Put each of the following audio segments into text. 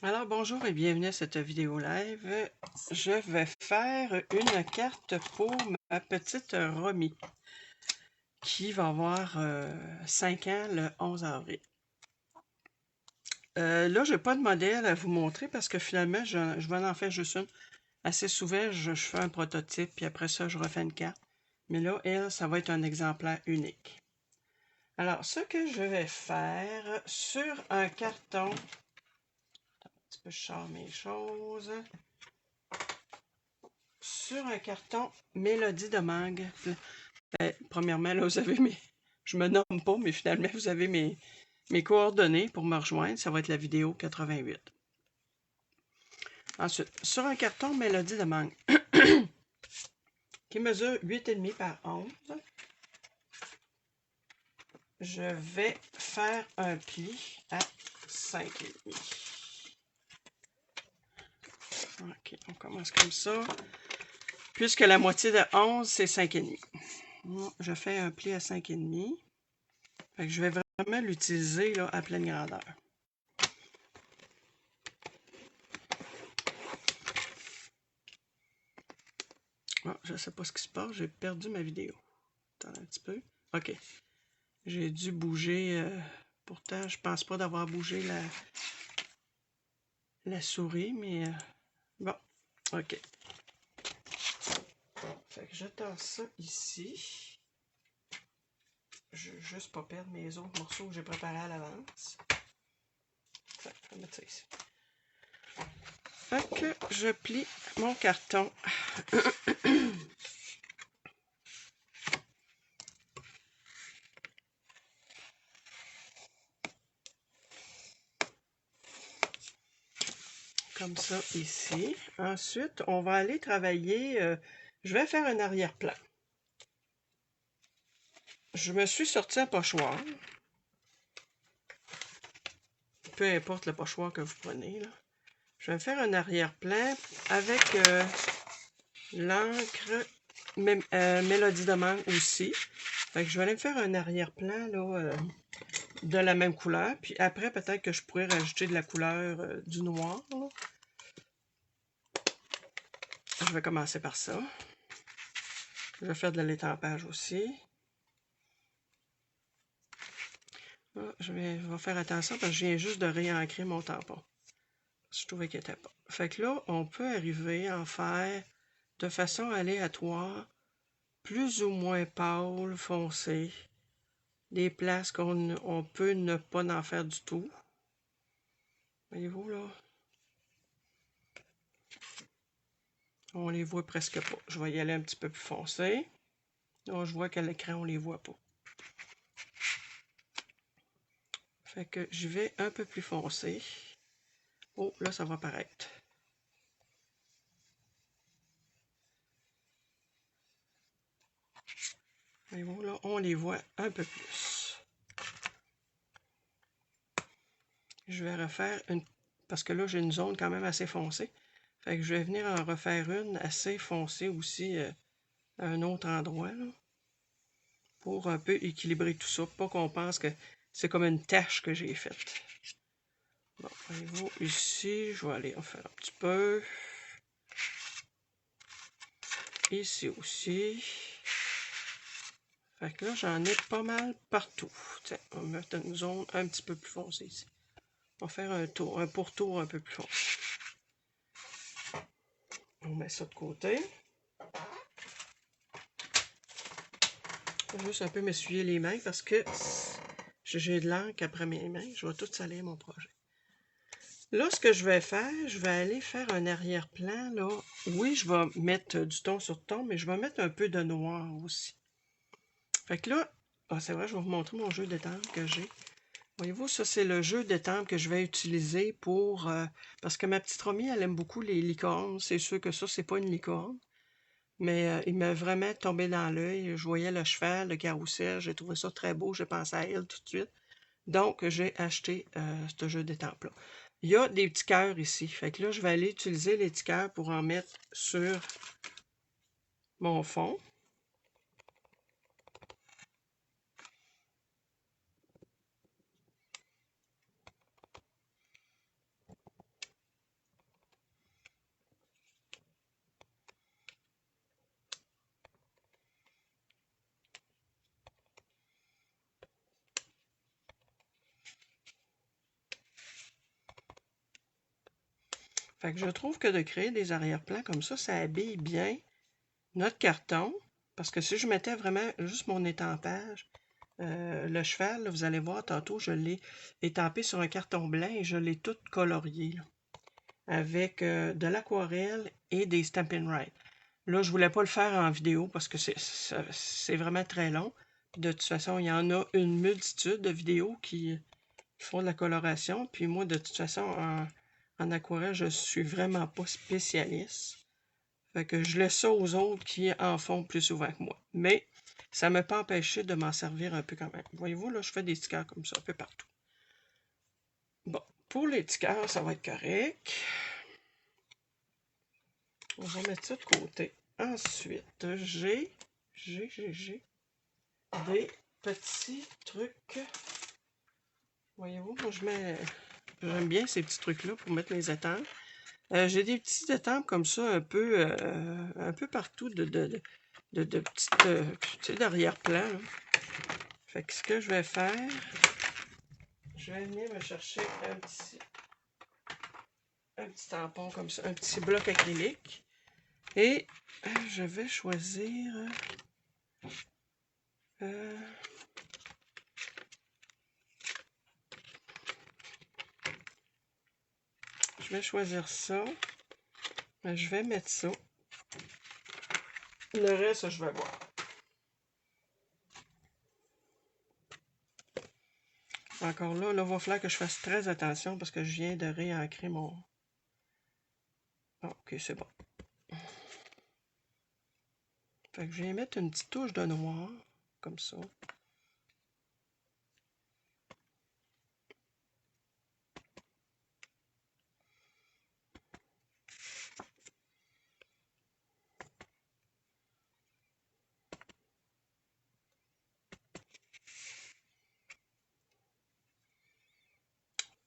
Alors bonjour et bienvenue à cette vidéo live. Je vais faire une carte pour ma petite Romy qui va avoir 5 ans le 11 avril. Là, je n'ai pas de modèle à vous montrer parce que finalement, je vais en faire juste une. Assez souvent, je fais un prototype puis après ça, je refais une carte. Mais là, elle, ça va être un exemplaire unique. Alors, ce que je vais faire sur un carton, un petit peu je sors mes choses. Sur un carton Mélodie de mangue. Premièrement, là, vous avez mes. Je me nomme pas, mais finalement, vous avez mes coordonnées pour me rejoindre. Ça va être la vidéo 88. Ensuite, sur un carton Mélodie de mangue qui mesure 8,5 par 11, je vais faire un pli à 5,5. OK, on commence comme ça. Puisque la moitié de 11, c'est 5,5. Je fais un pli à 5,5. Fait que je vais vraiment l'utiliser là, à pleine grandeur. Oh, je ne sais pas ce qui se passe, j'ai perdu ma vidéo. Attends un petit peu. OK. J'ai dû bouger. Pourtant, je pense pas d'avoir bougé la souris, mais bon. OK. Fait que je tasse ça ici. Je veux juste pas perdre mes autres morceaux que j'ai préparés à l'avance. Fait que je vais mettre ça ici. Fait que je plie mon carton. Comme ça ici. Ensuite, on va aller travailler. Je vais faire un arrière-plan. Je me suis sorti un pochoir. Peu importe le pochoir que vous prenez. Là. Je vais faire un arrière-plan avec l'encre Mélodie de mangue aussi. Fait que je vais aller me faire un arrière-plan de la même couleur. Puis après, peut-être que je pourrais rajouter de la couleur du noir. Là. Je vais commencer par ça. Je vais faire de l'étampage aussi. Là, je vais faire attention parce que je viens juste de réancrer mon tampon. Je trouvais qu'il n'était pas. Fait que là, on peut arriver à en faire de façon aléatoire, plus ou moins pâle, foncé. Des places qu'on peut ne pas en faire du tout. Voyez-vous là? On les voit presque pas. Je vais y aller un petit peu plus foncé. Là, je vois qu'à l'écran, on les voit pas. Fait que je vais un peu plus foncé. Oh, là, ça va paraître. Voyez-vous là, on les voit un peu plus. Je vais refaire une... Parce que là, j'ai une zone quand même assez foncée. Fait que je vais venir en refaire une assez foncée aussi à un autre endroit. Là, pour un peu équilibrer tout ça. Pas qu'on pense que c'est comme une tache que j'ai faite. Bon, voyez-vous, ici, je vais aller en faire un petit peu. Ici aussi. Fait que là, j'en ai pas mal partout. Tiens, on va mettre une zone un petit peu plus foncée ici. On va faire un tour, un pourtour un peu plus foncé. On met ça de côté. Je vais juste un peu m'essuyer les mains parce que j'ai de l'encre après mes mains. Je vais tout salir mon projet. Là, ce que je vais faire, je vais aller faire un arrière-plan. Là. Oui, je vais mettre du ton sur ton, mais je vais mettre un peu de noir aussi. Fait que là, c'est vrai, je vais vous montrer mon jeu d'étampe que j'ai. Voyez-vous, ça, c'est le jeu d'étampe que je vais utiliser pour... parce que ma petite Romy, elle aime beaucoup les licornes. C'est sûr que ça, c'est pas une licorne. Mais il m'a vraiment tombé dans l'œil. Je voyais le cheval, le carrousel. J'ai trouvé ça très beau. J'ai pensé à elle tout de suite. Donc, j'ai acheté ce jeu d'étampes-là. Il y a des petits cœurs ici. Fait que là, je vais aller utiliser les petits cœurs pour en mettre sur mon fond. Fait que je trouve que de créer des arrière-plans comme ça habille bien notre carton. Parce que si je mettais vraiment juste mon étampage, le cheval, là, vous allez voir tantôt, je l'ai étampé sur un carton blanc et je l'ai tout colorié là, avec de l'aquarelle et des Stampin' Right. Là, je voulais pas le faire en vidéo parce que c'est vraiment très long. De toute façon, il y en a une multitude de vidéos qui font de la coloration. Puis moi, de toute façon, en aquarelle, je suis vraiment pas spécialiste. Fait que je laisse ça aux autres qui en font plus souvent que moi. Mais ça ne m'a pas empêché de m'en servir un peu quand même. Voyez-vous, là, je fais des stickers comme ça un peu partout. Bon, pour les stickers, ça va être correct. On va mettre ça de côté. Ensuite, j'ai des petits trucs. Voyez-vous, moi j'aime bien ces petits trucs-là pour mettre les étampes. J'ai des petites étampes comme ça un peu partout de petites, tu sais, d'arrière-plan. Fait que ce que je vais faire, je vais venir me chercher un petit tampon comme ça, un petit bloc acrylique. Et je vais choisir ça. Je vais mettre ça. Le reste, je vais voir. Encore là, il va falloir que je fasse très attention parce que je viens de réancrer mon... Ah, ok, c'est bon. Fait que je vais mettre une petite touche de noir, comme ça.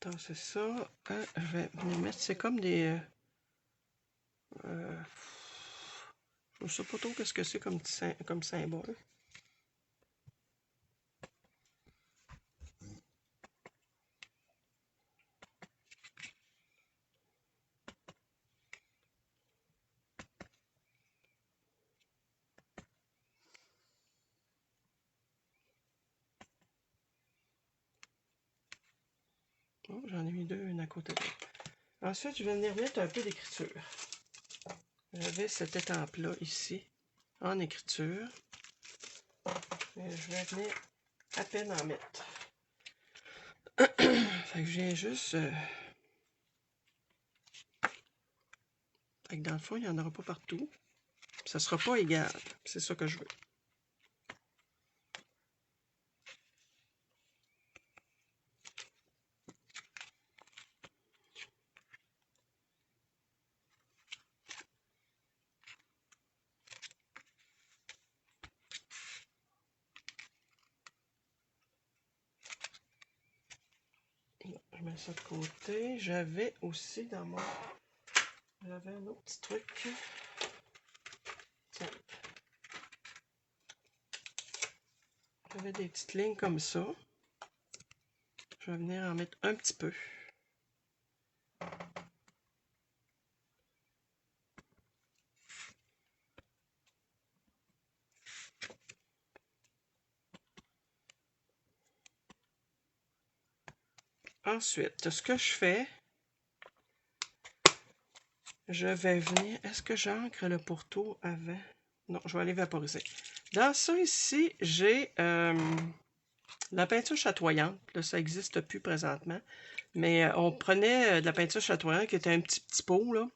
Attends, c'est ça. Je vais venir mettre, c'est comme des... je ne sais pas trop qu'est-ce que c'est comme symbole. Oh, j'en ai mis deux, une à côté de l'autre. Ensuite, je vais venir mettre un peu d'écriture. J'avais cette étampe-là ici, en écriture. Et je vais venir à peine en mettre. Fait que je viens juste... Fait que dans le fond, il n'y en aura pas partout. Ça ne sera pas égal. C'est ça que je veux. Je mets ça de côté. J'avais aussi dans mon... J'avais un autre petit truc. Tiens. J'avais des petites lignes comme ça. Je vais venir en mettre un petit peu. Ensuite, ce que je fais, je vais venir... Est-ce que j'ancre le pourtour avant? Non, je vais aller vaporiser. Dans ça ici, j'ai la peinture chatoyante. Là, ça n'existe plus présentement. Mais on prenait de la peinture chatoyante qui était un petit pot, là.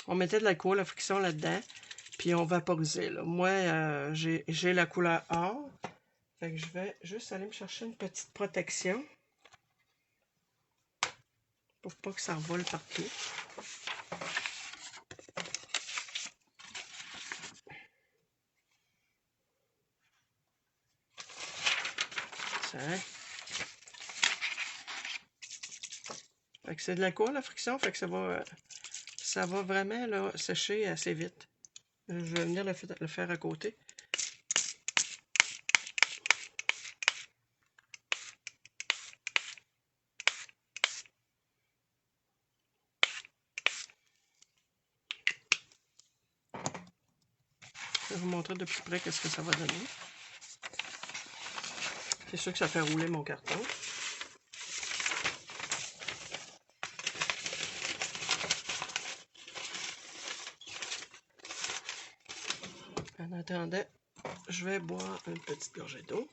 On mettait de l'alcool à friction là-dedans. Puis on vaporisait. Là. Moi, j'ai la couleur or. Fait que je vais juste aller me chercher une petite protection. Pour pas que ça revole partout. Ça, hein? Fait que c'est de l'alcool à friction. Fait que ça va vraiment là, sécher assez vite. Je vais venir le faire à côté. vais vous montrer de plus près qu'est-ce que ça va donner. C'est sûr que ça fait rouler mon carton. En attendant, je vais boire une petite gorgée d'eau.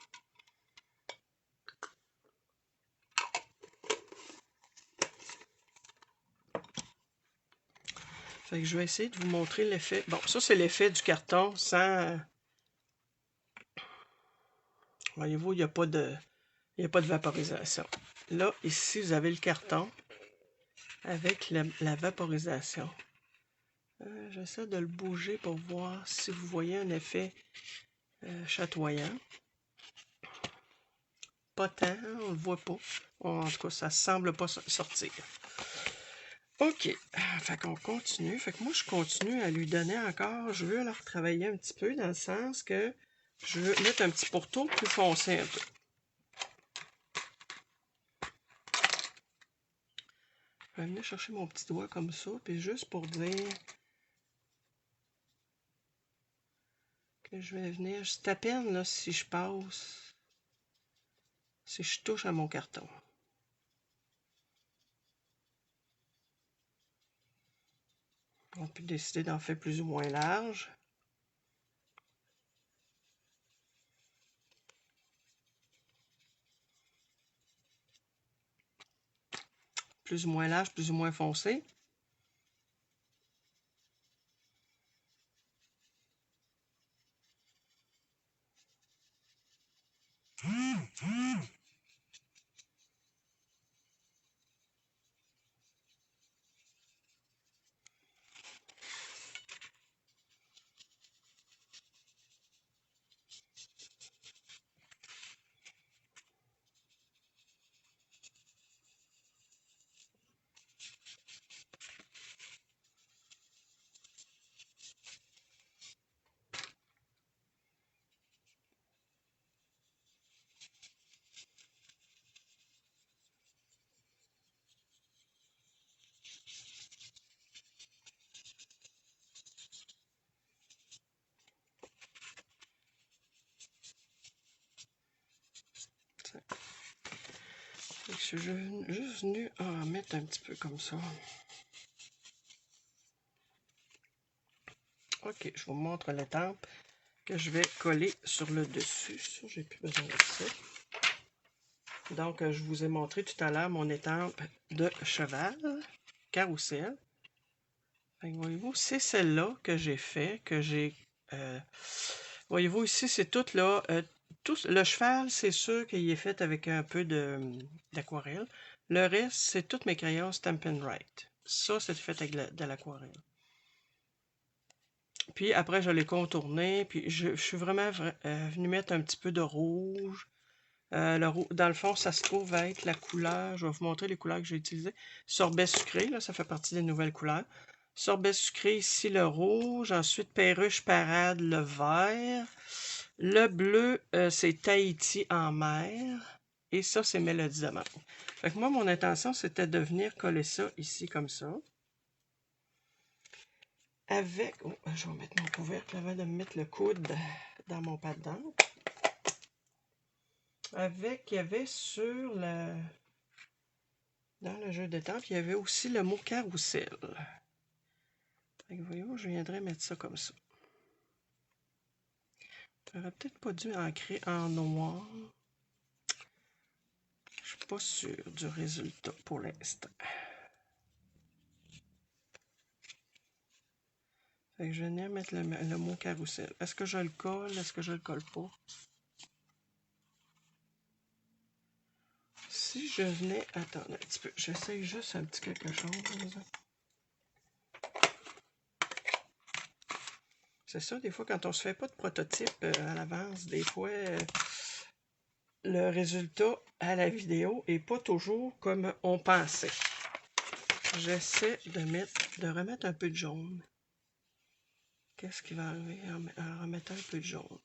Fait que je vais essayer de vous montrer l'effet. Bon, ça c'est l'effet du carton sans... Voyez-vous, il n'y a pas de vaporisation. Là, ici, vous avez le carton avec la vaporisation. J'essaie de le bouger pour voir si vous voyez un effet chatoyant. Pas tant, on le voit pas. En tout cas, ça semble pas sortir. OK. Fait qu'on continue. Fait que moi, je continue à lui donner encore. Je veux le retravailler un petit peu dans le sens que je veux mettre un petit pourtour plus foncé un peu. Je vais venir chercher mon petit doigt comme ça, puis juste pour dire que je vais venir, c'est à peine là, si je passe, si je touche à mon carton. On peut décider d'en faire plus ou moins large. Plus ou moins large, plus ou moins foncé. Je suis juste venu en mettre un petit peu comme ça. OK, je vous montre l'étampe que je vais coller sur le dessus. Ça, j'ai plus besoin de ça. Donc, je vous ai montré tout à l'heure mon étampe de cheval, carrousel. Voyez-vous, c'est celle-là que j'ai fait, que j'ai... voyez-vous, ici, c'est tout là. Le cheval, c'est sûr qu'il est fait avec un peu d'aquarelle. Le reste, c'est tous mes crayons Stampin' Right. Ça, c'est fait avec de l'aquarelle. Puis après, je l'ai contourné. Puis je suis vraiment venu mettre un petit peu de rouge. Dans le fond, ça se trouve être la couleur. Je vais vous montrer les couleurs que j'ai utilisées. Sorbet sucré, là, ça fait partie des nouvelles couleurs. Sorbet sucré, ici le rouge. Ensuite, perruche parade, le vert. Le bleu, c'est Tahiti en mer. Et ça, c'est Mélodie de mer. Fait que moi, mon intention, c'était de venir coller ça ici comme ça. Avec... Oh, je vais mettre mon couvercle avant de me mettre le coude dans mon pad d'encre. Avec, il y avait sur le... Dans le jeu de temps, il y avait aussi le mot carrousel. Voyez-vous, je viendrai mettre ça comme ça. J'aurais peut-être pas dû ancrer en noir. Je suis pas sûre du résultat pour l'instant. Je vais venir mettre le mot carrousel. Est-ce que je le colle? Est-ce que je le colle pas? Si je venais... Attends un petit peu. J'essaye juste un petit quelque chose. C'est ça, des fois, quand on se fait pas de prototype à l'avance, des fois, le résultat à la vidéo est pas toujours comme on pensait. J'essaie de remettre un peu de jaune. Qu'est-ce qui va arriver en remettant un peu de jaune?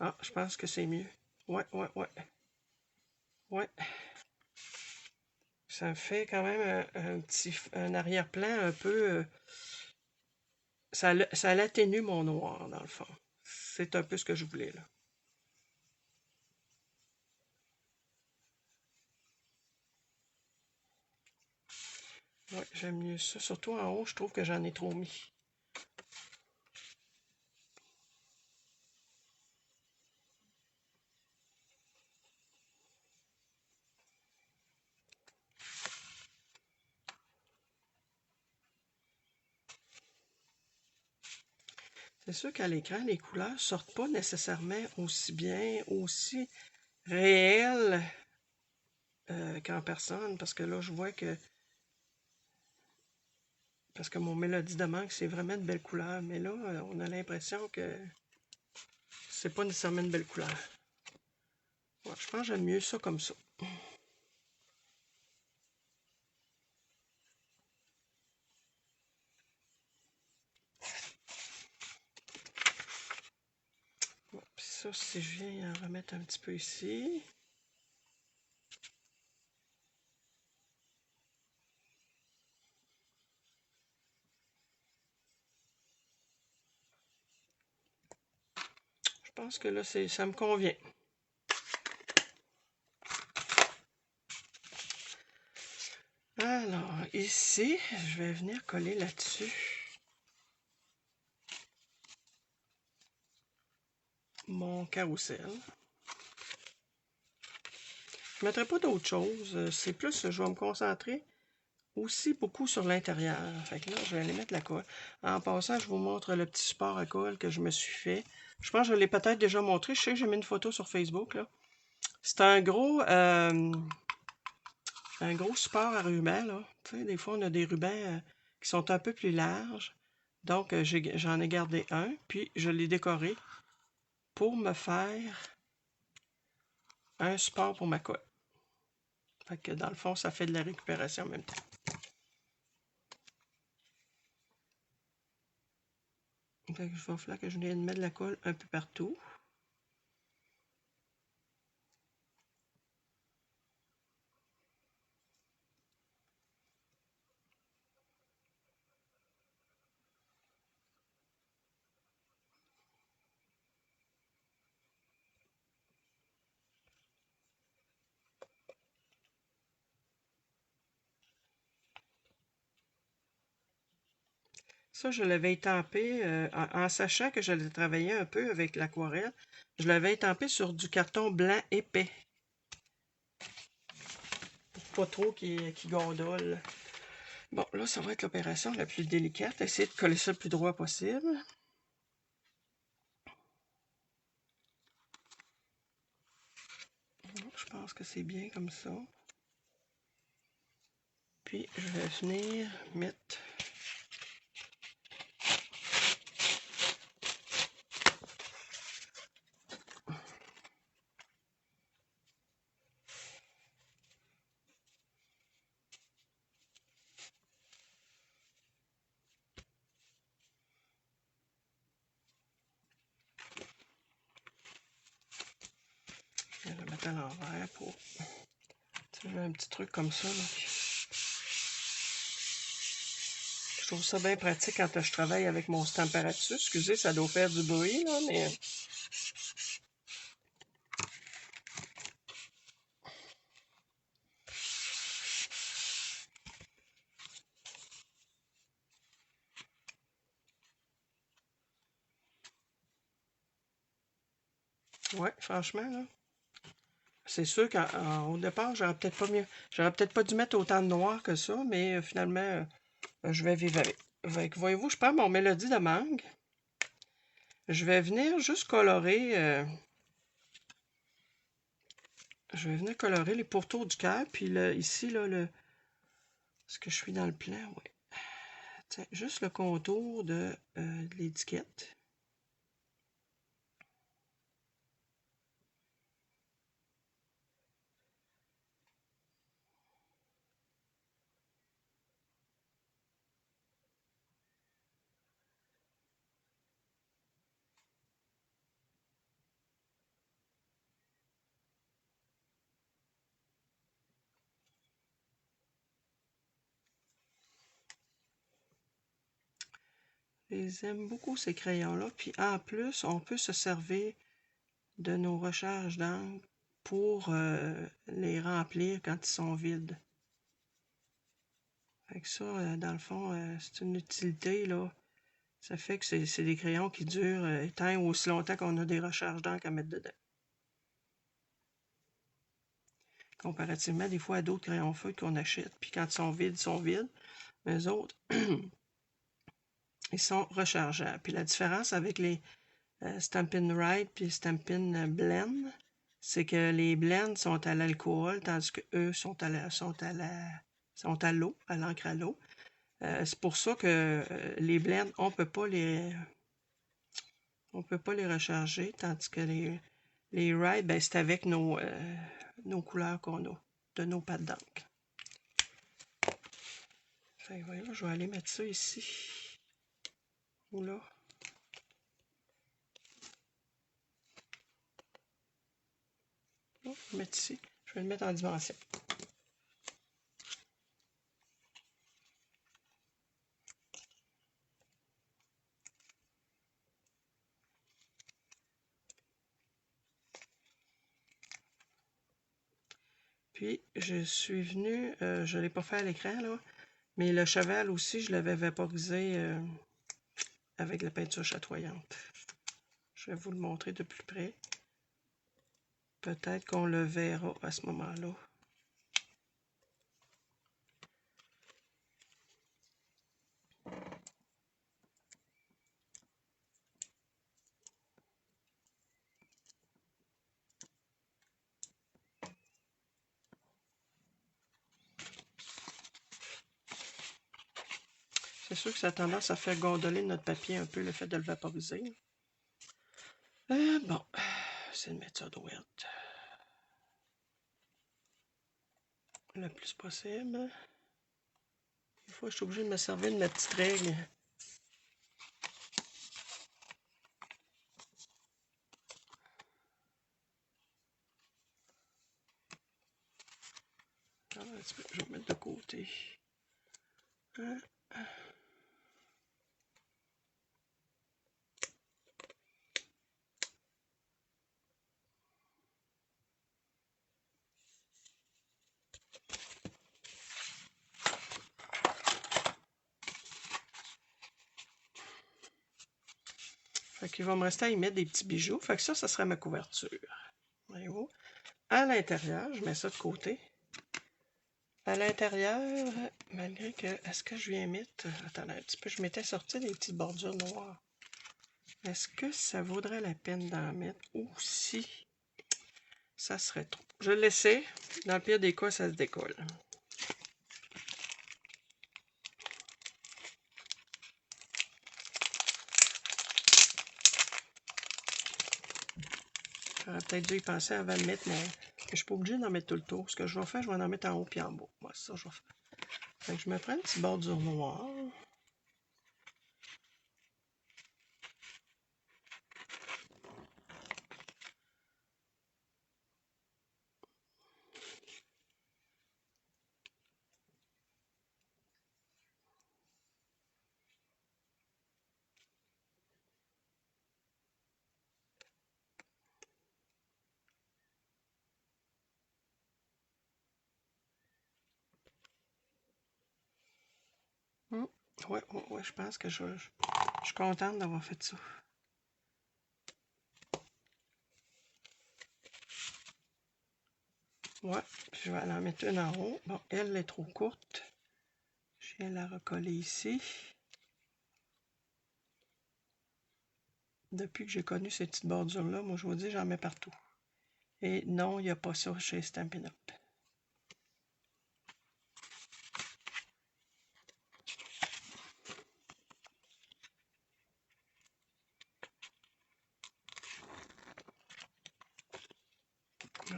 Ah, je pense que c'est mieux. Ouais. Ouais. Ça me fait quand même un arrière-plan un peu... ça l'atténue mon noir, dans le fond. C'est un peu ce que je voulais, là. Ouais, j'aime mieux ça. Surtout en haut, je trouve que j'en ai trop mis. C'est sûr qu'à l'écran, les couleurs sortent pas nécessairement aussi bien, aussi réelles qu'en personne, parce que là, je vois que... Parce que mon Mélodie de mangue, c'est vraiment de belles couleurs, mais là, on a l'impression que c'est pas nécessairement une belle couleur. Ouais, je pense que j'aime mieux ça comme ça. Bon, puis ça, si je viens en remettre un petit peu ici. Je pense que là, ça me convient. Alors, ici, je vais venir coller là-dessus mon carrousel. Je ne mettrai pas d'autre chose. C'est plus, je vais me concentrer aussi beaucoup sur l'intérieur. Fait que là, je vais aller mettre la colle. En passant, je vous montre le petit support à colle que je me suis fait. Je pense que je l'ai peut-être déjà montré. Je sais que j'ai mis une photo sur Facebook, là. C'est un gros support à ruban, là. Tu sais, des fois, on a des rubans qui sont un peu plus larges. Donc, j'en ai gardé un, puis je l'ai décoré pour me faire un support pour ma colle. Fait que dans le fond, ça fait de la récupération en même temps. Fait que je vais falloir que je vienne mettre de la colle un peu partout. Ça, je l'avais étampé, en sachant que j'allais travailler un peu avec l'aquarelle, je l'avais étampé sur du carton blanc épais. Pour pas trop qui gondole. Bon, là, ça va être l'opération la plus délicate. Essayer de coller ça le plus droit possible. Je pense que c'est bien comme ça. Puis, je vais venir mettre... Je vais le mettre à l'envers pour... J'ai un petit truc comme ça, là. Je trouve ça bien pratique quand je travaille avec mon Stamparatus. Excusez, ça doit faire du bruit, là, mais... Ouais, franchement, là. C'est sûr qu'au départ, j'aurais peut-être pas dû mettre autant de noir que ça, mais finalement, je vais vivre avec. Fait que, voyez-vous, je prends mon Mélodie de mangue. Je vais venir juste colorer... je vais venir colorer les pourtours du cœur, puis ici, là, est-ce que je suis dans le plan? Oui. Tiens, juste le contour de l'étiquette. Ils aiment beaucoup ces crayons-là. Puis en plus, on peut se servir de nos recharges d'encre pour les remplir quand ils sont vides. Fait que ça, dans le fond, c'est une utilité, là. Ça fait que c'est des crayons qui durent tant ou aussi longtemps qu'on a des recharges d'encre à mettre dedans. Comparativement, des fois, à d'autres crayons feutres qu'on achète. Puis quand ils sont vides. Mais eux autres, ils sont rechargeables. Puis la différence avec les Stampin' Rite puis Stampin' Blend, c'est que les blends sont à l'alcool, tandis que eux sont à l'eau, à l'encre à l'eau. C'est pour ça que les blends, on peut pas les recharger, tandis que les Rite, ben, c'est avec nos couleurs qu'on a, de nos pattes d'encre. Fait que voilà, je vais aller mettre ça ici. Ou là. Je vais le mettre ici. Je vais le mettre en dimension. Puis, je suis venue, je ne l'ai pas fait à l'écran, là, mais le cheval aussi, je l'avais vaporisé avec la peinture chatoyante. Je vais vous le montrer de plus près. Peut-être qu'on le verra à ce moment-là. C'est sûr que ça a tendance à faire gondoler notre papier un peu, le fait de le vaporiser. Bon, c'est de mettre ça d'ouette le plus possible. Des fois, je suis obligée de me servir de ma petite règle. Ah, je vais mettre de côté. Hein? Fait qu'il va me rester à y mettre des petits bijoux. Fait que ça serait ma couverture. Voyez-vous? À l'intérieur, je mets ça de côté. À l'intérieur, malgré que... Est-ce que je viens mettre... Attendez un petit peu, je m'étais sorti des petites bordures noires. Est-ce que ça vaudrait la peine d'en mettre? Ou si ça serait trop? Je le laissais. Dans le pire des cas, ça se décolle. J'aurais peut-être dû y penser avant de mettre, mais je suis pas obligée d'en mettre tout le tour. Ce que je vais faire, je vais en mettre en haut et en bas. Moi, c'est ça que je vais faire. Fait que je me prends une petite bordure noire. Ouais, je pense que je suis contente d'avoir fait ça. Ouais, puis je vais aller en mettre une en haut. Bon, elle est trop courte. Je viens la recoller ici. Depuis que j'ai connu ces petites bordures-là, moi je vous dis, j'en mets partout. Et non, il n'y a pas ça chez Stampin' Up.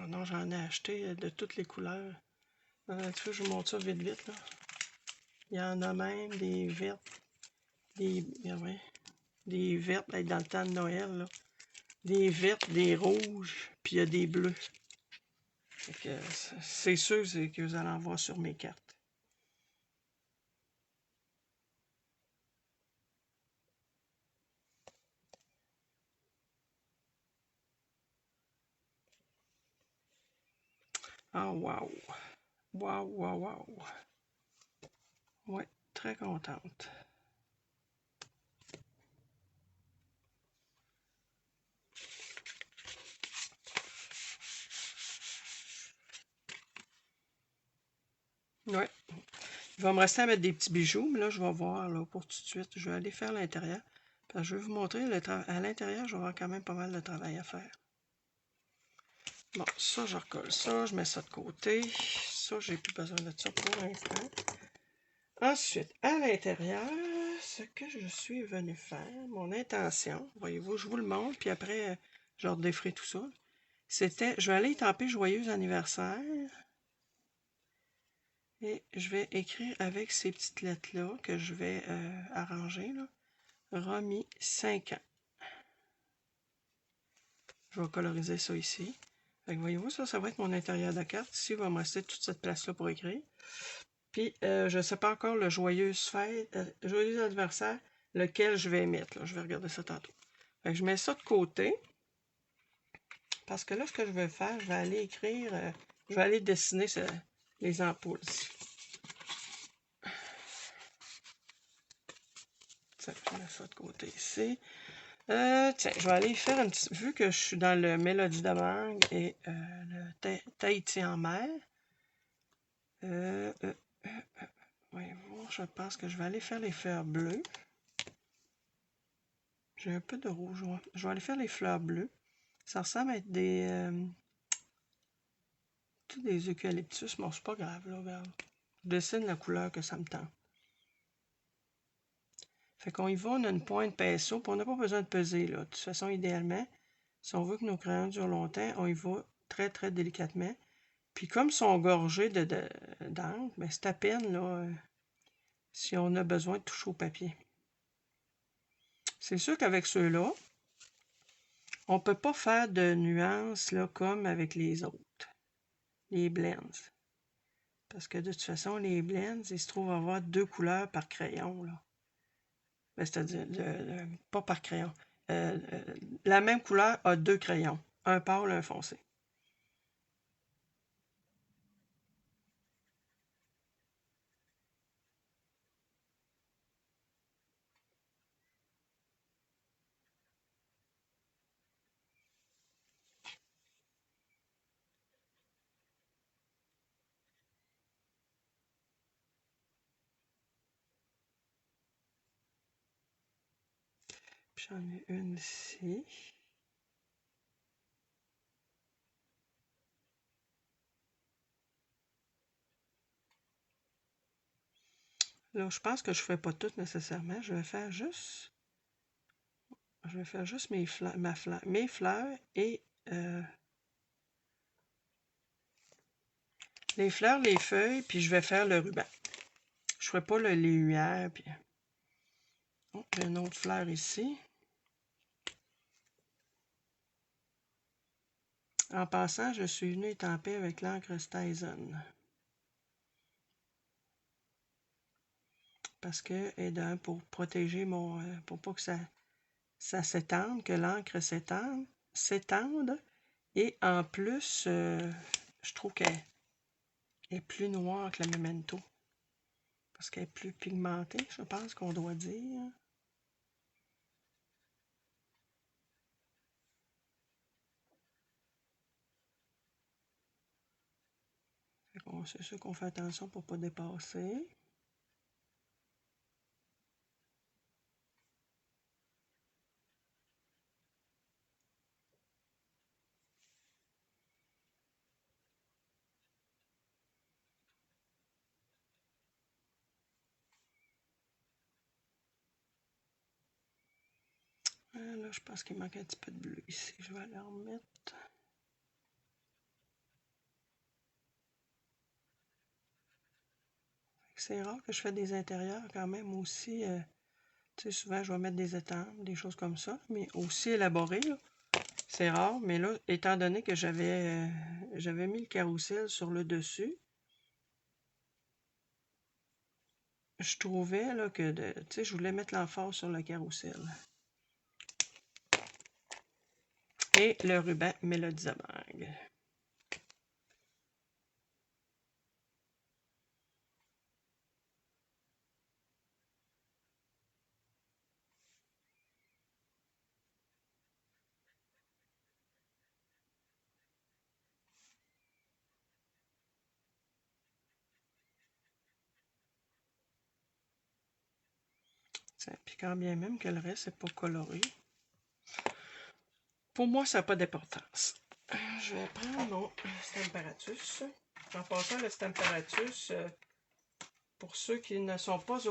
Non, j'en ai acheté de toutes les couleurs. Je vous montre ça vite, vite, là. Il y en a même des vertes, des vertes dans le temps de Noël, là. Des vertes, des rouges, puis il y a des bleus. C'est sûr que vous allez en voir sur mes cartes. Ah, wow! Wow, wow, wow! Ouais, très contente. Ouais. Il va me rester à mettre des petits bijoux, mais là, je vais voir là, pour tout de suite. Je vais aller faire l'intérieur. Parce que je vais vous montrer, à l'intérieur, je vais avoir quand même pas mal de travail à faire. Bon, ça, je recolle ça, je mets ça de côté. Ça, j'ai plus besoin de ça pour l'instant. Ensuite, à l'intérieur, ce que je suis venu faire, mon intention, voyez-vous, je vous le montre, puis après, je redéfrais tout ça. C'était, je vais aller taper joyeux anniversaire. Et je vais écrire avec ces petites lettres-là que je vais arranger. Là. Romy 5 ans. Je vais coloriser ça ici. Voyez-vous, ça va être mon intérieur de carte. Ici, il va me rester toute cette place-là pour écrire. Puis, je ne sais pas encore le joyeux anniversaire, lequel je vais mettre. Là. Je vais regarder ça tantôt. Je mets ça de côté. Parce que là, ce que je vais faire, je vais aller écrire, je vais aller dessiner les ampoules ici. Ça, je mets ça de côté ici. Tiens, je vais aller faire une petite... Vu que je suis dans le Mélodie de mangue et le Tahiti en mer, voyez-vous, je pense que je vais aller faire les fleurs bleues. J'ai un peu de rouge. Ouais. Je vais aller faire les fleurs bleues. Ça ressemble à être des eucalyptus, mais c'est pas grave, là, regarde. Je dessine la couleur que ça me tente. Fait qu'on y va, on a une pointe pinceau, puis on n'a pas besoin de peser, là. De toute façon, idéalement, si on veut que nos crayons durent longtemps, on y va très, très délicatement. Puis comme ils sont gorgés d'encre, ben c'est à peine là, si on a besoin de toucher au papier. C'est sûr qu'avec ceux-là, on ne peut pas faire de nuances là, comme avec les autres, les blends. Parce que de toute façon, les blends, il se trouve avoir 2 couleurs par crayon. Là. Ben, c'est-à-dire, pas par crayon. La même couleur a 2 crayons, un pâle et un foncé. Puis j'en ai une ici. Là, je pense que je ne fais pas toutes nécessairement. Je vais faire juste mes fleurs et les fleurs, les feuilles, puis je vais faire le ruban. Je ne ferai pas les lumières. Puis... Oh, j'ai une autre fleur ici. En passant, je suis venue étamper avec l'encre Stinson. Parce que, pour protéger mon... pour pas que ça s'étende, que l'encre s'étende. Et en plus, je trouve qu'elle est plus noire que la Memento. Parce qu'elle est plus pigmentée, je pense qu'on doit dire. C'est sûr qu'on fait attention pour ne pas dépasser. Là, je pense qu'il manque un petit peu de bleu ici. Je vais aller en remettre. C'est rare que je fais des intérieurs quand même aussi. Tu sais, souvent, je vais mettre des étampes, des choses comme ça. Mais aussi élaborées, c'est rare. Mais là, étant donné que j'avais mis le carrousel sur le dessus, je trouvais là, que tu sais, je voulais mettre l'emphase sur le carrousel. Et le ruban Mélodie de mangue. intéressant. Puis quand bien même que le reste n'est pas coloré, pour moi, ça n'a pas d'importance. Je vais prendre mon Stamparatus. En passant, le Stamparatus, pour celles qui ne sont pas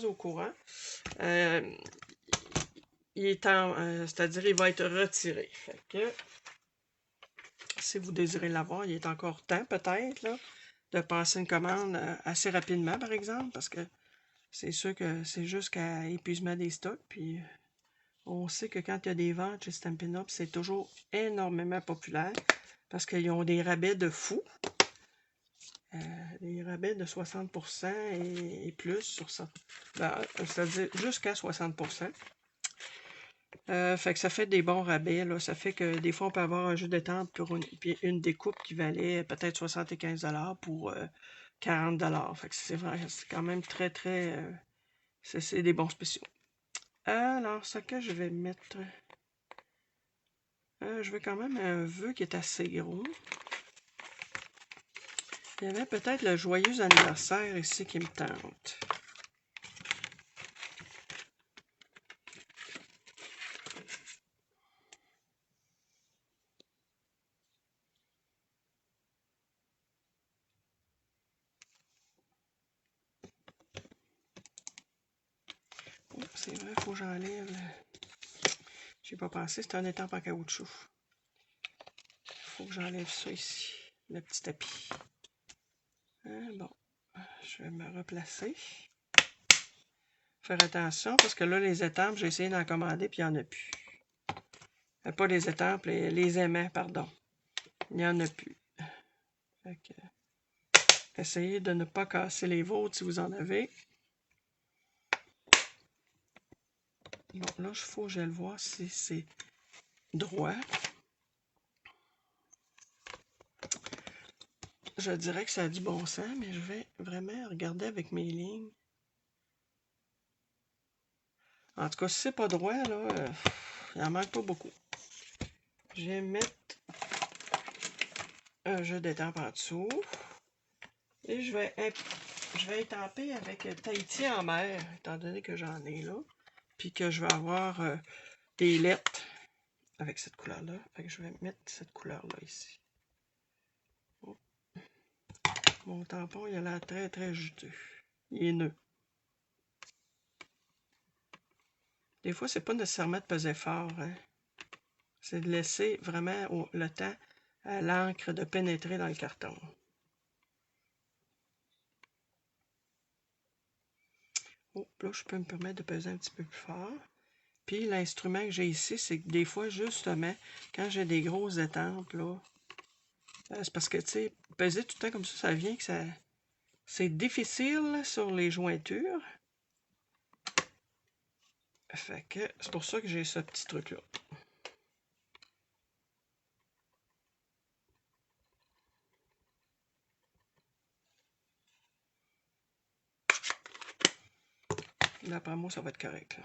au courant, c'est-à-dire il va être retiré. Fait que, si vous désirez l'avoir, il est encore temps peut-être de passer une commande assez rapidement, par exemple, parce que c'est sûr que c'est jusqu'à épuisement des stocks. Puis on sait que quand il y a des ventes chez Stampin' Up, c'est toujours énormément populaire parce qu'ils ont des rabais de fou. Des rabais de 60% et plus sur ça. C'est-à-dire jusqu'à 60%. Fait que ça fait des bons rabais. Là. Ça fait que des fois, on peut avoir un jeu de temps pour une découpe qui valait peut-être 75$ pour 40$. Fait que c'est vrai, c'est quand même très, très... c'est des bons spéciaux. Alors, ce que je vais mettre... je veux quand même un vœu qui est assez gros. Il y avait peut-être le joyeux anniversaire ici qui me tente. Oh, c'est vrai, il faut que j'enlève. J'ai pas pensé, c'est un étampe en caoutchouc. Il faut que j'enlève ça ici, le petit tapis. Bon, je vais me replacer. Faire attention parce que là, les étampes, j'ai essayé d'en commander puis il n'y en a plus. Pas les étampes, les aimants, pardon. Il n'y en a plus. Fait que, essayez de ne pas casser les vôtres si vous en avez. Bon, là, il faut que je le vois si c'est droit. Je dirais que ça a du bon sens, mais je vais vraiment regarder avec mes lignes. En tout cas, si c'est pas droit, là, il en manque pas beaucoup. Je vais mettre un jeu d'étampe en dessous. Et je vais étamper avec Tahiti en mer, étant donné que j'en ai là. Puis que je vais avoir des lettres avec cette couleur-là. Fait que je vais mettre cette couleur-là ici. Oh. Mon tampon, il a l'air très, très juteux. Il est nœud. Des fois, c'est pas nécessairement de peser fort. Hein. C'est de laisser vraiment le temps à l'encre de pénétrer dans le carton. Oh, là, je peux me permettre de peser un petit peu plus fort. Puis l'instrument que j'ai ici, c'est que des fois, justement, quand j'ai des grosses étampes, là, c'est parce que, tu sais, peser tout le temps comme ça vient que ça... C'est difficile sur les jointures. Fait que c'est pour ça que j'ai ce petit truc-là. D'après moi, ça va être correct, là.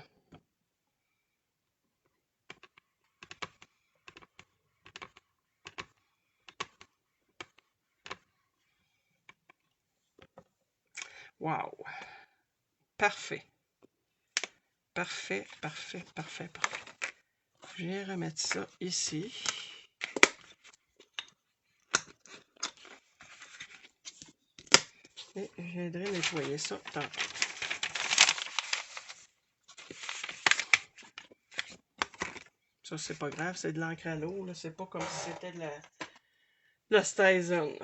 Wow! Parfait. Parfait, parfait, parfait, parfait. Je viens remettre ça ici. Et je viendrai nettoyer ça tantôt. Ça, c'est pas grave, c'est de l'encre à l'eau. C'est pas comme si c'était de la Station.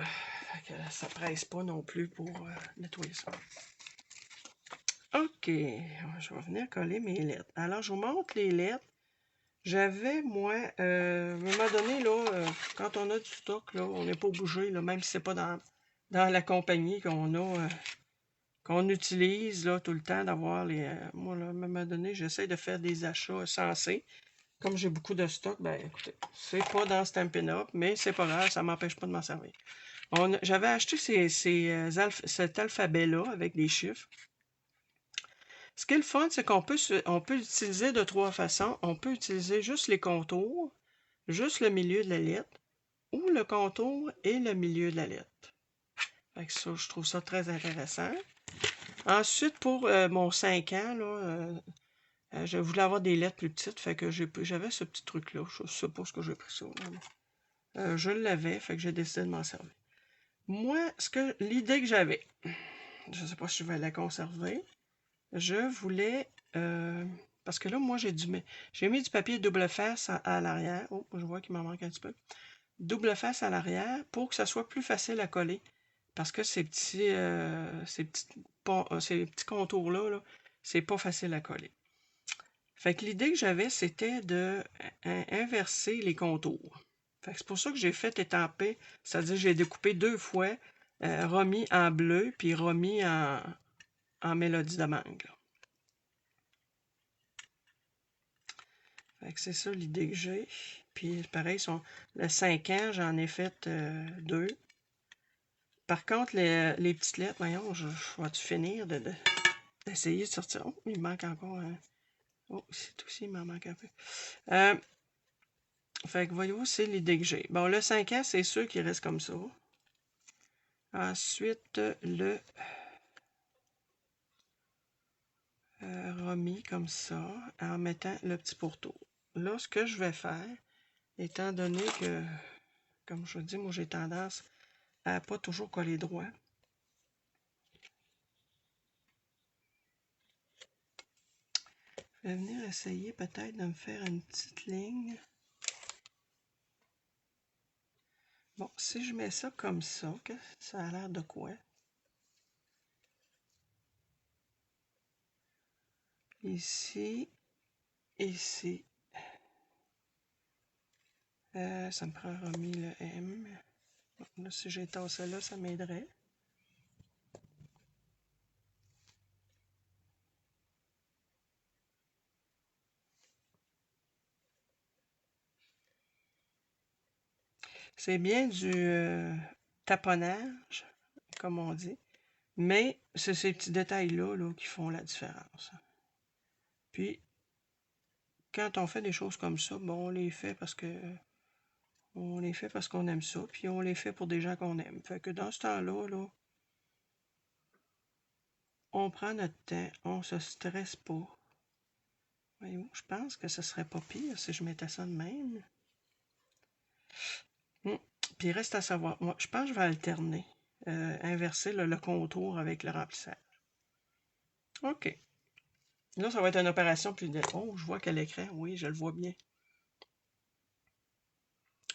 Ça presse pas non plus pour nettoyer ça. OK, je vais venir coller mes lettres. Alors, je vous montre les lettres. J'avais, moi, à un moment donné, là, quand on a du stock, là, on n'est pas obligé, là, même si c'est pas dans la compagnie qu'on a, qu'on utilise là, tout le temps, d'avoir les... moi, là, à un moment donné, j'essaie de faire des achats sensés. Comme j'ai beaucoup de stock, ben écoutez, c'est pas dans Stampin' Up, mais c'est pas grave, ça m'empêche pas de m'en servir. J'avais acheté cet alphabet-là avec des chiffres. Ce qui est le fun, c'est qu'on peut l'utiliser de trois façons. On peut utiliser juste les contours, juste le milieu de la lettre, ou le contour et le milieu de la lettre. Fait que ça, je trouve ça très intéressant. Ensuite, pour mon 5 ans, là, je voulais avoir des lettres plus petites, fait que j'avais ce petit truc-là. Je sais pas ce que j'ai pris ça. Je l'avais, fait que j'ai décidé de m'en servir. Moi, l'idée que j'avais, je ne sais pas si je vais la conserver, je voulais, parce que là, moi, j'ai mis du papier double face à l'arrière. Oh, je vois qu'il m'en manque un petit peu. Double face à l'arrière pour que ça soit plus facile à coller. Parce que ces petits contours-là, là, c'est pas facile à coller. Fait que l'idée que j'avais, c'était de inverser les contours. Fait que c'est pour ça que j'ai fait étamper, c'est-à-dire que j'ai découpé 2 fois, remis en bleu, puis remis en mélodie de mangue. Fait que c'est ça l'idée que j'ai. Puis pareil, le 5 ans, j'en ai fait 2. Par contre, les petites lettres, voyons, je vais-tu finir d'essayer de sortir. Oh, il me manque encore un. Oh, c'est aussi, il m'en manque un peu. Fait que voyez-vous, c'est l'idée que j'ai. Bon, le 5 ans, c'est sûr qu'il reste comme ça. Ensuite, le remis comme ça, en mettant le petit pourtour. Là, ce que je vais faire, étant donné que, comme je vous dis, moi j'ai tendance à pas toujours coller droit. Je vais venir essayer peut-être de me faire une petite ligne. Bon, si je mets ça comme ça, ça a l'air de quoi? Ici, ici. Ça me prend remis le M. Bon, là, si j'étends ça là, ça m'aiderait. C'est bien du taponnage, comme on dit, mais c'est ces petits détails-là là, qui font la différence. Puis, quand on fait des choses comme ça, bon, on les fait parce qu'on aime ça, puis on les fait pour des gens qu'on aime. Fait que dans ce temps-là, là, on prend notre temps, on se stresse pas. Voyez-vous, je pense que ce serait pas pire si je mettais ça de même. Puis il reste à savoir, moi, je pense que je vais alterner, inverser le contour avec le remplissage. OK. Là, ça va être une opération plus de... Oh, je vois qu'à l'écran, oui, je le vois bien.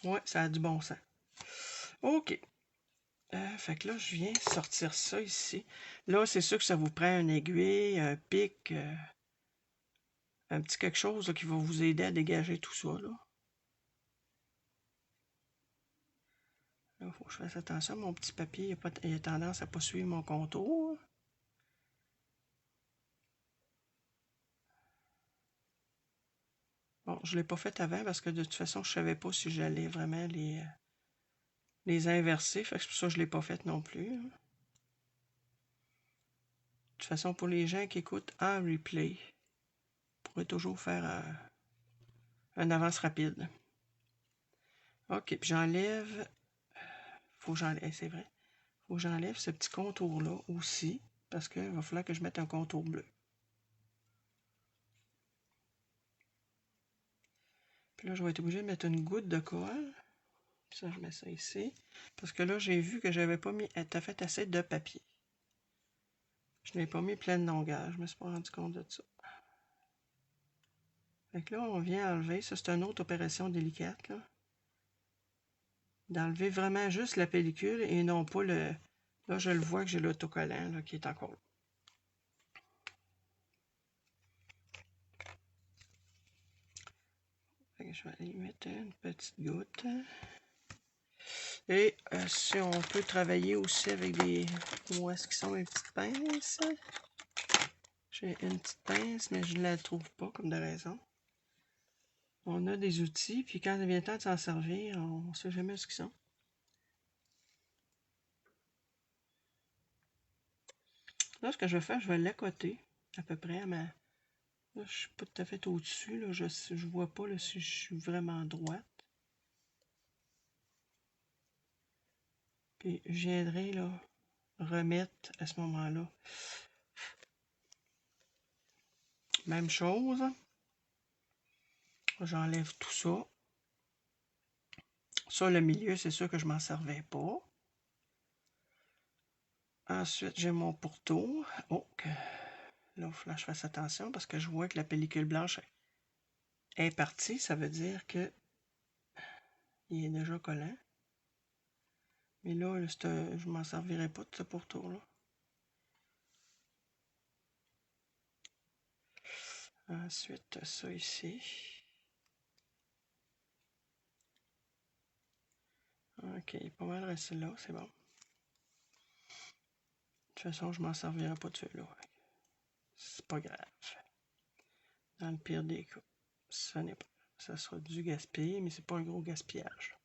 Ouais, ça a du bon sens. OK. Fait que là, je viens sortir ça ici. Là, c'est sûr que ça vous prend une aiguille, un pic, un petit quelque chose là, qui va vous aider à dégager tout ça. Là, il faut que je fasse attention. Mon petit papier, il a tendance à ne pas suivre mon contour. Bon, je ne l'ai pas fait avant parce que de toute façon, je ne savais pas si j'allais vraiment les inverser. Fait que c'est pour ça que je ne l'ai pas fait non plus. De toute façon, pour les gens qui écoutent en replay, vous pourrez toujours faire un avance rapide. OK, puis j'enlève. Faut que j'enlève, c'est vrai. Faut que j'enlève ce petit contour-là aussi, parce qu'il va falloir que je mette un contour bleu. Puis là, je vais être obligé de mettre une goutte de colle. Puis ça, je mets ça ici. Parce que là, j'ai vu que j'avais pas mis fait assez de papier. Je n'ai pas mis pleine longueur. Je me suis pas rendu compte de ça. Fait que là, on vient enlever. Ça, c'est une autre opération délicate, là. D'enlever vraiment juste la pellicule et non pas le... Là, je le vois que j'ai l'autocollant là, qui est encore là. Fait que je vais aller mettre une petite goutte. Et si on peut travailler aussi avec des... Où est-ce qu'ils sont mes petites pinces? J'ai une petite pince, mais je ne la trouve pas comme de raison. On a des outils, puis quand il vient le temps de s'en servir, on ne sait jamais ce qu'ils sont. Là, ce que je vais faire, je vais l'accoter à peu près à ma... Là, je ne suis pas tout à fait au-dessus. Je ne vois pas là, si je suis vraiment droite. Puis je viendrai là, remettre à ce moment-là. Même chose. J'enlève tout ça. Ça, le milieu, c'est sûr que je m'en servais pas. Ensuite, j'ai mon pourtour. Oh, là, il faut que je fasse attention parce que je vois que la pellicule blanche est partie. Ça veut dire que il est déjà collant. Mais là, je m'en servirai pas de ce pourtour-là. Ensuite, ça ici. Ok, pas mal resté là, c'est bon. De toute façon, je m'en servirai pas de celui-là. C'est pas grave. Dans le pire des cas, ça n'est pas. Ça sera du gaspillage, mais c'est pas un gros gaspillage.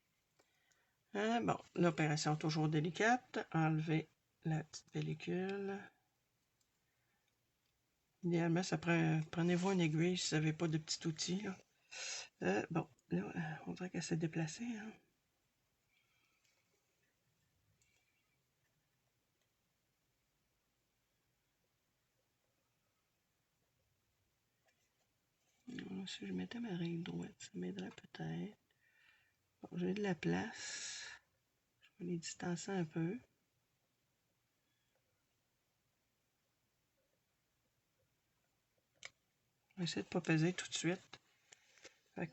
Bon, l'opération toujours délicate. Enlever la petite pellicule. Idéalement, prenez-vous une aiguille si vous n'avez pas de petit outil. Là. Bon, là, on dirait qu'elle s'est déplacée. Hein. Si je mettais ma règle droite, ça m'aiderait peut-être. Bon, j'ai de la place. Je vais les distancer un peu. Je vais essayer de ne pas peser tout de suite.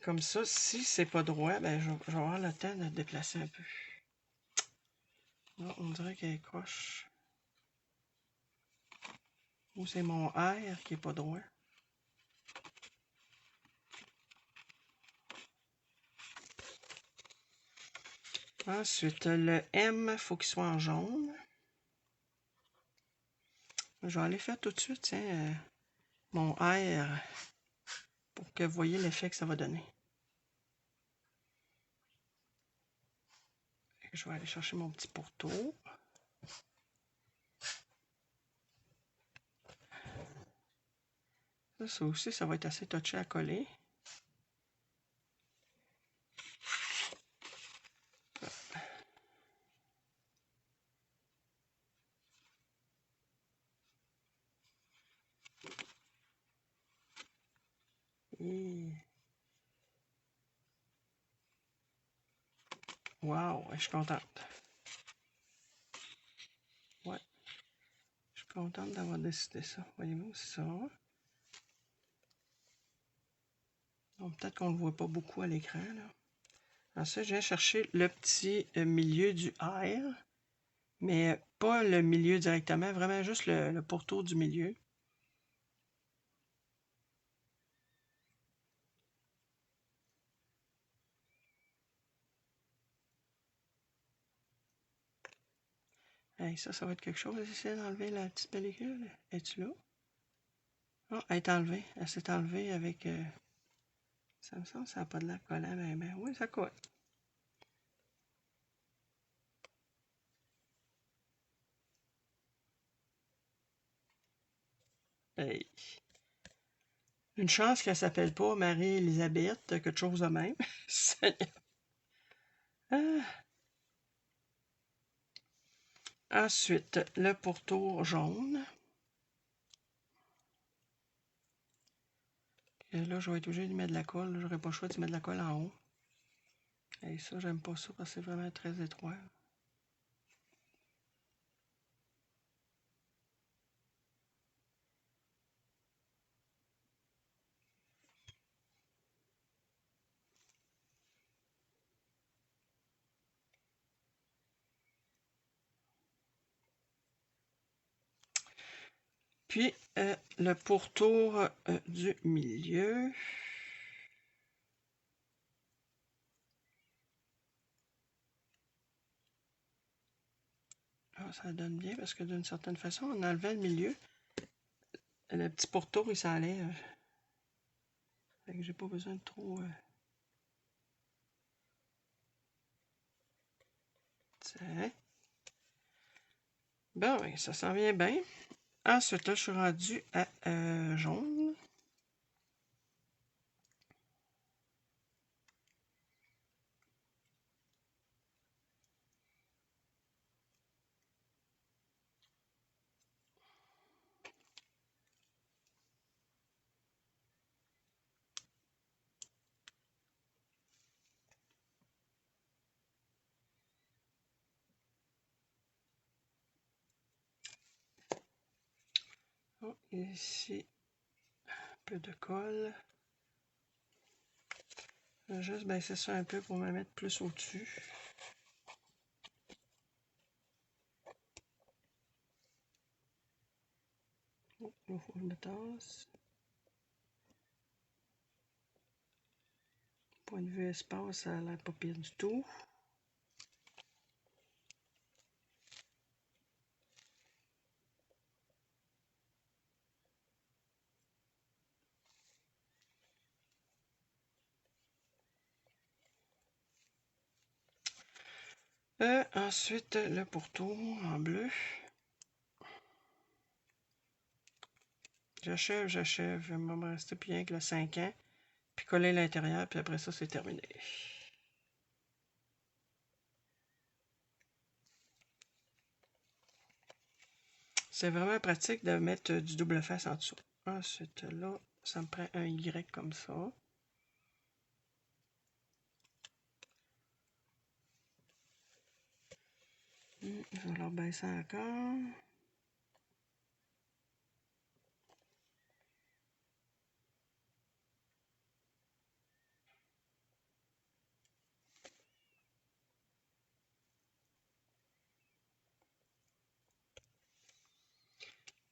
Comme ça, si c'est pas droit, ben, je vais avoir le temps de le déplacer un peu. Là, on dirait qu'elle est croche. Ou c'est mon R qui est pas droit. Ensuite, le M, il faut qu'il soit en jaune. Je vais aller faire tout de suite, tiens, mon R pour que vous voyez l'effet que ça va donner. Je vais aller chercher mon petit pourtour. Ça aussi, ça va être assez touché à coller. Et... wow, je suis contente. Ouais. Je suis contente d'avoir décidé ça. Voyez-vous, ça. Peut-être qu'on ne le voit pas beaucoup à l'écran. Ensuite, je viens chercher le petit milieu du R. Mais pas le milieu directement, vraiment juste le pourtour du milieu. Hey, ça va être quelque chose. J'essaie d'enlever la petite pellicule. Es-tu là? Oh, elle est enlevée. Elle s'est enlevée avec... ça me semble que ça n'a pas de l'air collant, mais oui, ça colle. Hey. Une chance qu'elle s'appelle pas Marie-Élisabeth, quelque chose de même. Ah. Ensuite, le pourtour jaune. Et là, je vais être obligé de mettre de la colle. J'aurais pas le choix de mettre de la colle en haut. Et ça, j'aime pas ça parce que c'est vraiment très étroit. Puis, le pourtour du milieu. Ah, ça donne bien parce que d'une certaine façon, en enlevant le milieu, le petit pourtour, il s'enlève. Fait que j'ai pas besoin de trop... Tiens. Bon, ça s'en vient bien. Ensuite, là, je suis rendu à jaune. Oh, ici, un peu de colle. Je vais juste baisser ça un peu pour me mettre plus au-dessus. Oh, il faut une tasse. Point de vue espace, ça a l'air pas pire du tout. Ensuite, le pourtour en bleu. J'achève. Il va me rester plus rien que le 5 ans. Puis coller l'intérieur, puis après ça, c'est terminé. C'est vraiment pratique de mettre du double face en dessous. Ensuite, là, ça me prend un Y comme ça. Je vais leur baisser encore.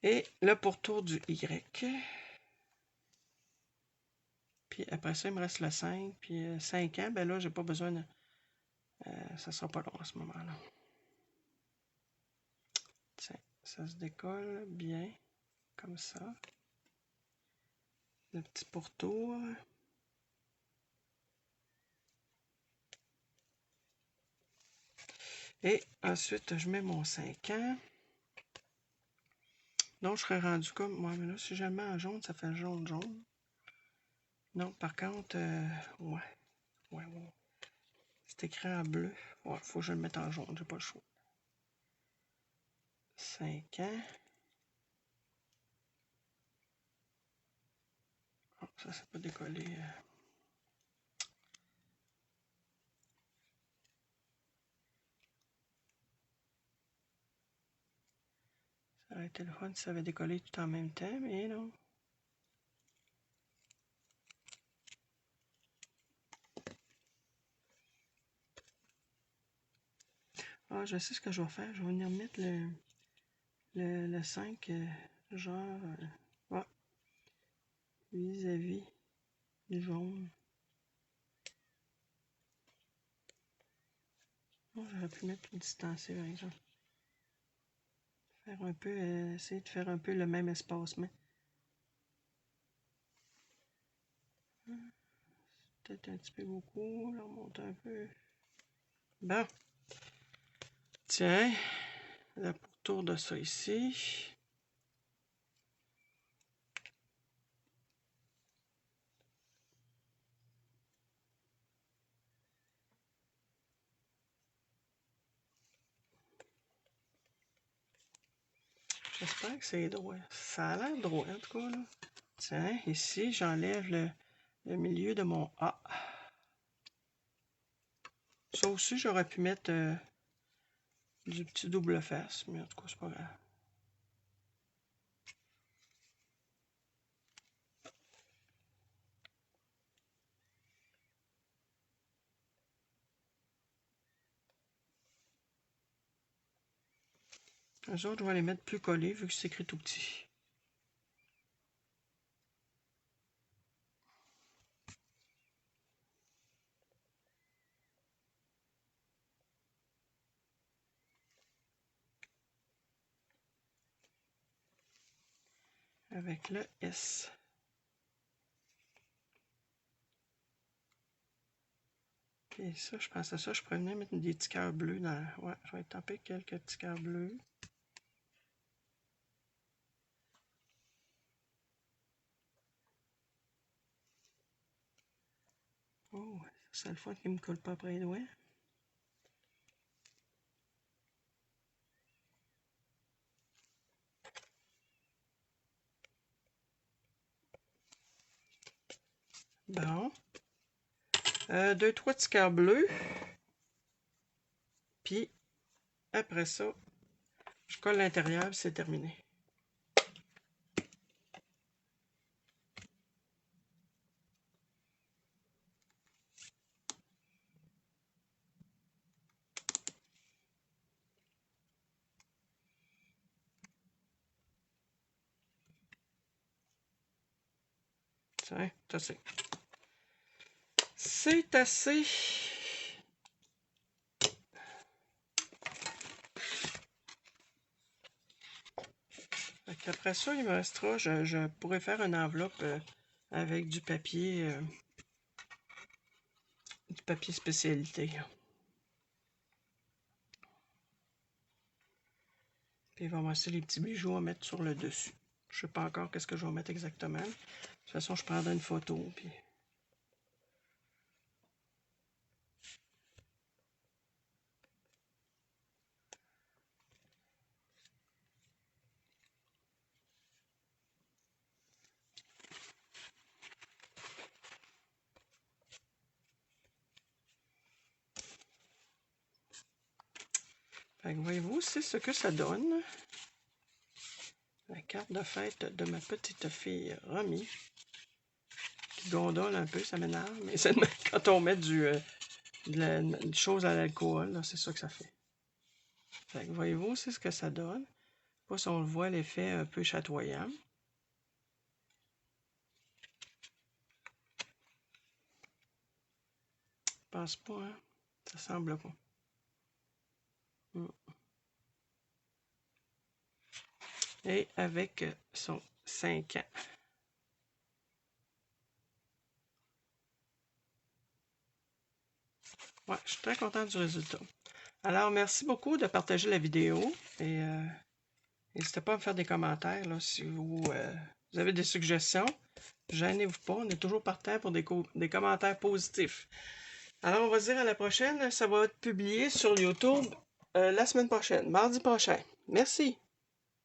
Et le pourtour du Y. Puis après ça, il me reste le 5. Puis 5 ans, ben là, j'ai pas besoin de... ça sera pas long à ce moment-là. Tiens, ça se décolle bien, comme ça. Le petit pourtour. Et ensuite, je mets mon 5 ans. Donc, je serais rendu comme... Moi, mais là, si je le mets en jaune, ça fait jaune. Non, par contre, ouais. C'est écrit en bleu. Ouais, faut que je le mette en jaune, j'ai pas le choix. 5 ans. Oh, ça peut décoller. Ça aurait été le fun si ça avait décollé tout en même temps, mais non. Ah, je sais ce que je vais faire. Je vais venir mettre le 5, genre, vis-à-vis du jaune. Oh, j'aurais pu mettre plus distancé, par exemple. Faire un peu, essayer de faire un peu le même espacement. Peut-être un petit peu beaucoup, là, on monte un peu. Bon. Tiens, le pourtour de ça ici. J'espère que c'est droit. Ça a l'air droit, en tout cas, là. Tiens, ici, j'enlève le milieu de mon A. Ça aussi, j'aurais pu mettre du petit double face, mais en tout cas, c'est pas grave. Les autres, je vais les mettre plus collés vu que c'est écrit tout petit. Avec le S. Et ça, je pense à ça, je pourrais venir mettre des petits cœurs bleus dans... Ouais, je vais taper quelques petits cœurs bleus. Oh, c'est le fun qu'il ne me colle pas après les doigts. Bon. 2-3 petits cœurs bleus. Puis, après ça, je colle l'intérieur et c'est terminé. C'est assez. C'est assez. Après ça, il me restera, je pourrais faire une enveloppe avec du papier spécialité. Puis il va me rester les petits bijoux à mettre sur le dessus. Je ne sais pas encore qu'est-ce que je vais mettre exactement. De toute façon, je prendrai une photo. Puis... Fait que voyez-vous, c'est ce que ça donne. La carte de fête de ma petite fille Romy. Qui gondole un peu, ça m'énerve. Mais quand on met de la chose à l'alcool, c'est ça que ça fait. Fait que voyez-vous, c'est ce que ça donne. Je sais pas si on le voit, l'effet un peu chatoyant. Je pense pas, hein? Ça semble pas. Et avec son 5 ans. Ouais, je suis très contente du résultat. Alors, merci beaucoup de partager la vidéo. Et n'hésitez pas à me faire des commentaires là, si vous avez des suggestions. Gênez-vous pas, on est toujours partant pour des commentaires positifs. Alors, on va se dire à la prochaine. Ça va être publié sur YouTube la semaine prochaine, mardi prochain. Merci.